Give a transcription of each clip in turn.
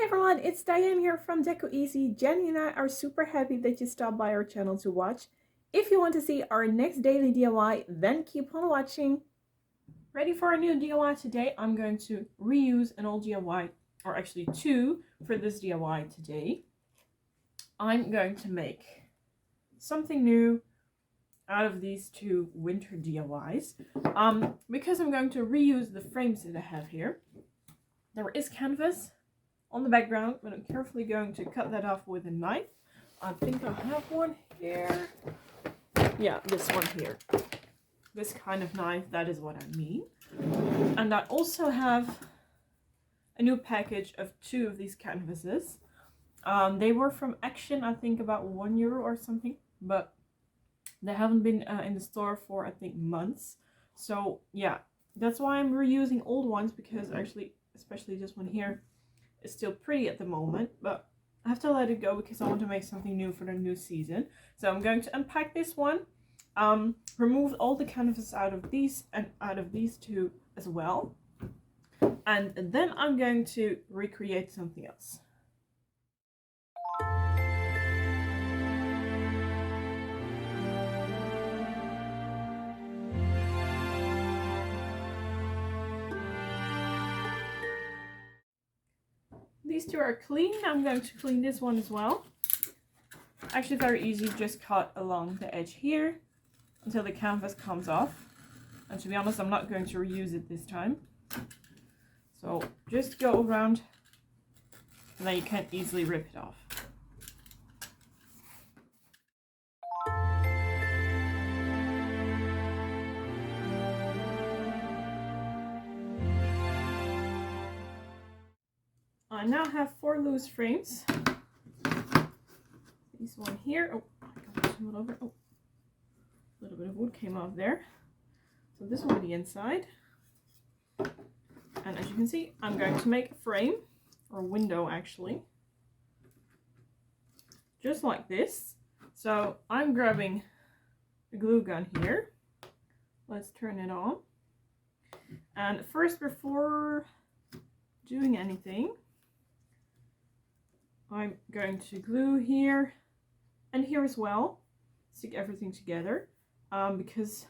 everyone, it's Dyanne here from decoeasy. Janny and I are super happy that you stopped by our channel to watch. If you want to see our next daily DIY, then keep on watching. Ready for a new DIY today? I'm going to reuse an old DIY, or actually two for this DIY today. I'm going to make something new out of these two winter DIYs. Because I'm going to reuse the frames that I have here. There is canvas on the background, but I'm carefully going to cut that off with a knife. I think I have one here. Yeah, this one here. This kind of knife, that is what I mean. And I also have a new package of two of these canvases. They were from Action, I think about €1 or something, but they haven't been in the store for I think months. So yeah, that's why I'm reusing old ones, because actually, especially this one here, is still pretty at the moment, but I have to let it go because I want to make something new for the new season. So I'm going to unpack this one, remove all the canvas out of these and out of these two as well, and then I'm going to recreate something else. These two are clean. I'm going to clean this one as well. Actually very easy, just cut along the edge here until the canvas comes off. And to be honest, I'm not going to reuse it this time. So just go around and then you can easily rip it off. I now have 4 loose frames. This one here. Oh, I got it over. Oh, a little bit of wood came off there. So this will be the inside. And as you can see, I'm going to make a frame, or a window actually. Just like this. So I'm grabbing the glue gun here. Let's turn it on. And first, before doing anything, I'm going to glue here and here as well, stick everything together, because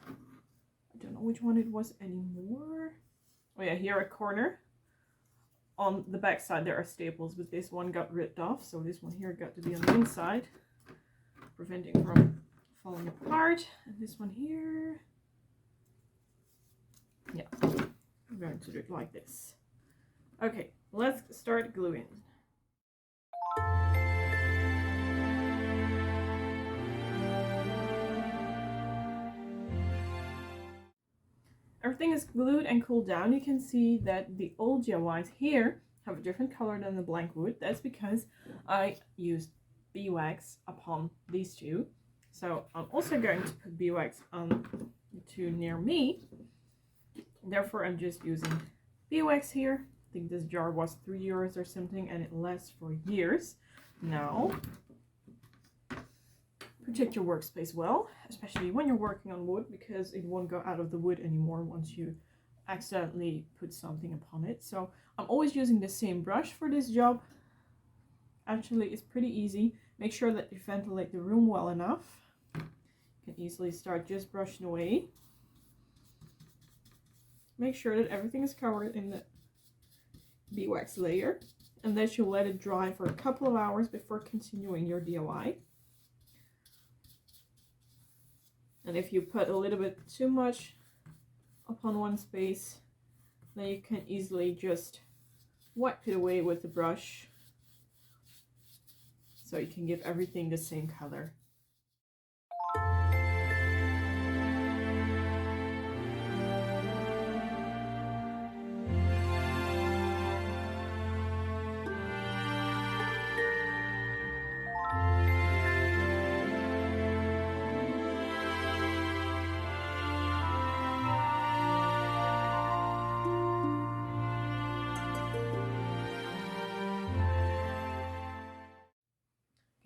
I don't know which one it was anymore. Oh yeah, here a corner. On the back side there are staples, but this one got ripped off, so this one here got to be on the inside, preventing from falling apart. And this one here, yeah, I'm going to do it like this. Okay, let's start gluing. Everything is glued and cooled down. You can see that the old DIYs here have a different color than the blank wood. That's because I used beeswax upon these two. So I'm also going to put beeswax on the two near me. Therefore, I'm just using beeswax here. I think this jar was €3 or something, and it lasts for years. Now, protect your workspace well, especially when you're working on wood, because it won't go out of the wood anymore once you accidentally put something upon it. So I'm always using the same brush for this job. Actually, it's pretty easy. Make sure that you ventilate the room well enough. You can easily start just brushing away. Make sure that everything is covered in the beeswax layer, and that you let it dry for a couple of hours before continuing your DIY. And if you put a little bit too much upon one space, then you can easily just wipe it away with the brush, so you can give everything the same color.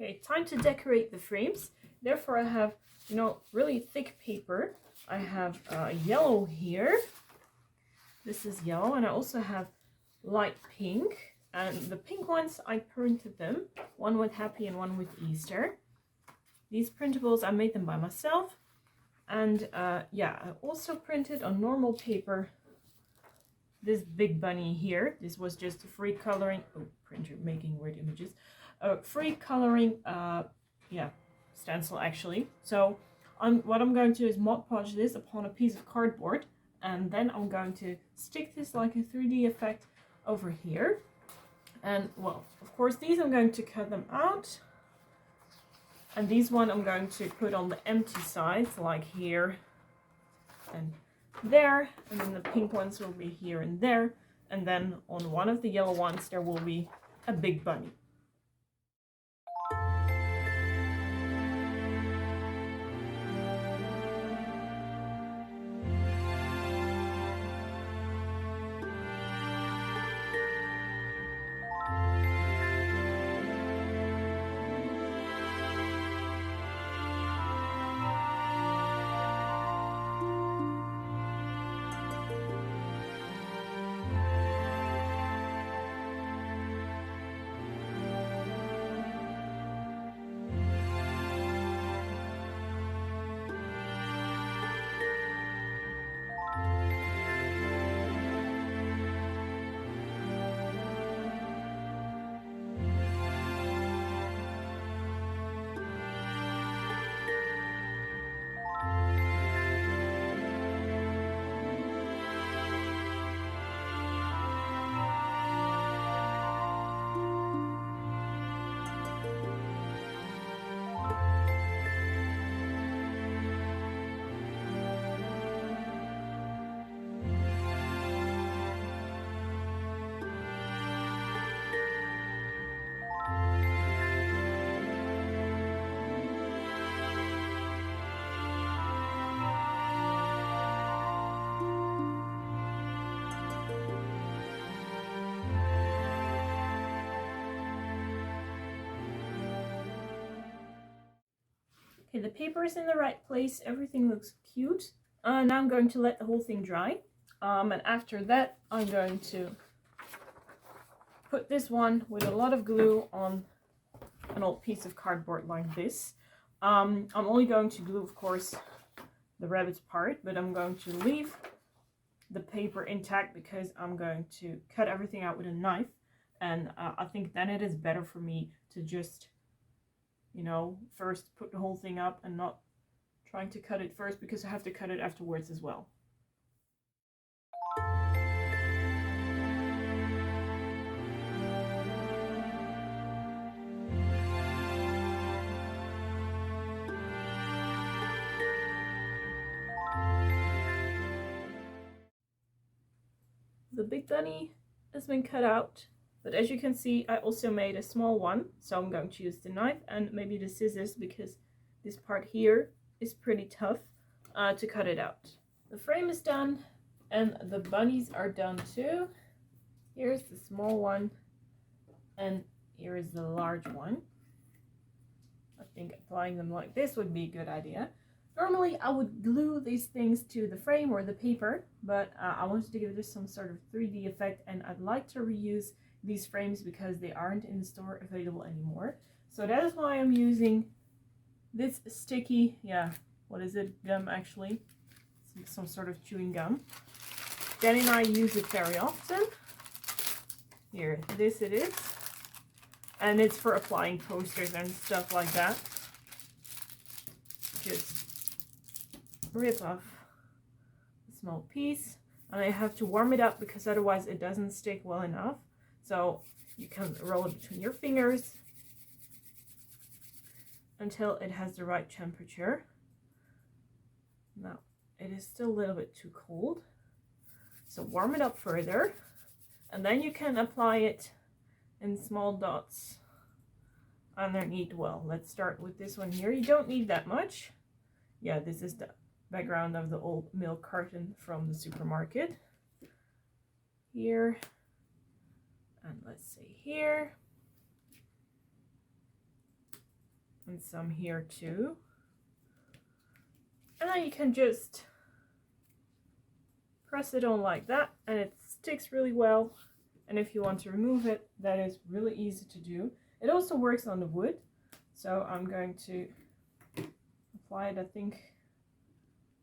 Okay, time to decorate the frames. Therefore I have, really thick paper. I have yellow here. This is yellow, and I also have light pink. And the pink ones, I printed them, one with Happy and one with Easter. These printables, I made them by myself. And yeah, I also printed on normal paper this big bunny here. This was just a free coloring, oh, printer making weird images. Free coloring, yeah, stencil actually. So what I'm going to do is Mod Podge this upon a piece of cardboard. And then I'm going to stick this like a 3D effect over here. And well, of course, these I'm going to cut them out. And these one I'm going to put on the empty sides, like here and there. And then the pink ones will be here and there. And then on one of the yellow ones, there will be a big bunny. Okay, the paper is in the right place. Everything looks cute. Now I'm going to let the whole thing dry. And after that, I'm going to put this one with a lot of glue on an old piece of cardboard like this. I'm only going to glue, of course, the rabbit's part, but I'm going to leave the paper intact because I'm going to cut everything out with a knife. And I think then it is better for me to just, you know, first put the whole thing up and not trying to cut it first, because I have to cut it afterwards as well. The big bunny has been cut out, but as you can see, I also made a small one, so I'm going to use the knife and maybe the scissors, because this part here is pretty tough to cut it out. The frame is done and the bunnies are done too. Here's the small one and here is the large one. I think applying them like this would be a good idea. Normally I would glue these things to the frame or the paper, but I wanted to give this some sort of 3D effect, and I'd like to reuse these frames because they aren't in the store available anymore. So that is why I'm using this sticky, yeah, what is it, gum actually, it's some sort of chewing gum. Janny and I use it very often. Here, this it is, and it's for applying posters and stuff like that. Just rip off a small piece, and I have to warm it up because otherwise it doesn't stick well enough. So you can roll it between your fingers until it has the right temperature. Now it is still a little bit too cold, so warm it up further, and then you can apply it in small dots underneath. Well, let's start with this one here. You don't need that much. Yeah, this is the background of the old milk carton from the supermarket. Here, and let's say here, and some here too. And then you can just press it on like that, and it sticks really well, And if you want to remove it, that is really easy to do. It also works on the wood. So I'm going to apply it, I think,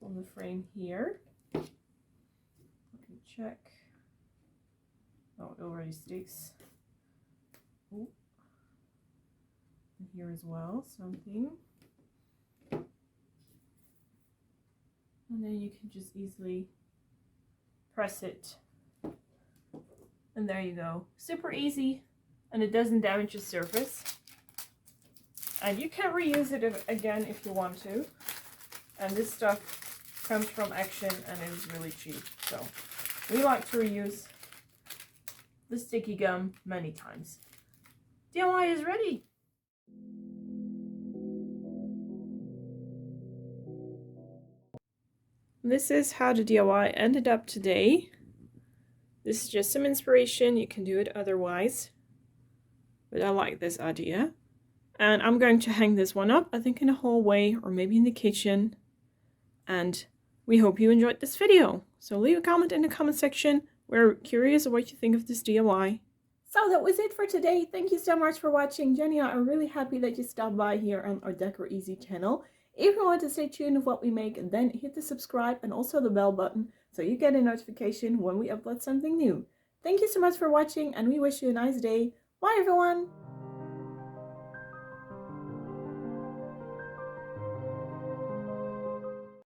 on the frame here. Let me check. Oh, it already sticks. Ooh. And here as well, something. And then you can just easily press it. And there you go. Super easy, and it doesn't damage the surface. And you can reuse it again if you want to. And this stuff comes from Action and it is really cheap. So we like to reuse the sticky gum many times. DIY is ready. This is how the DIY ended up today. This is just some inspiration. You can do it otherwise. But I like this idea. And I'm going to hang this one up, I think in the hallway or maybe in the kitchen. And we hope you enjoyed this video. So leave a comment in the comment section. We're curious what you think of this DIY. So that was it for today. Thank you so much for watching. Janny and I are really happy that you stopped by here on our Decor Easy channel. If you want to stay tuned with what we make, then hit the subscribe and also the bell button so you get a notification when we upload something new. Thank you so much for watching and we wish you a nice day. Bye everyone!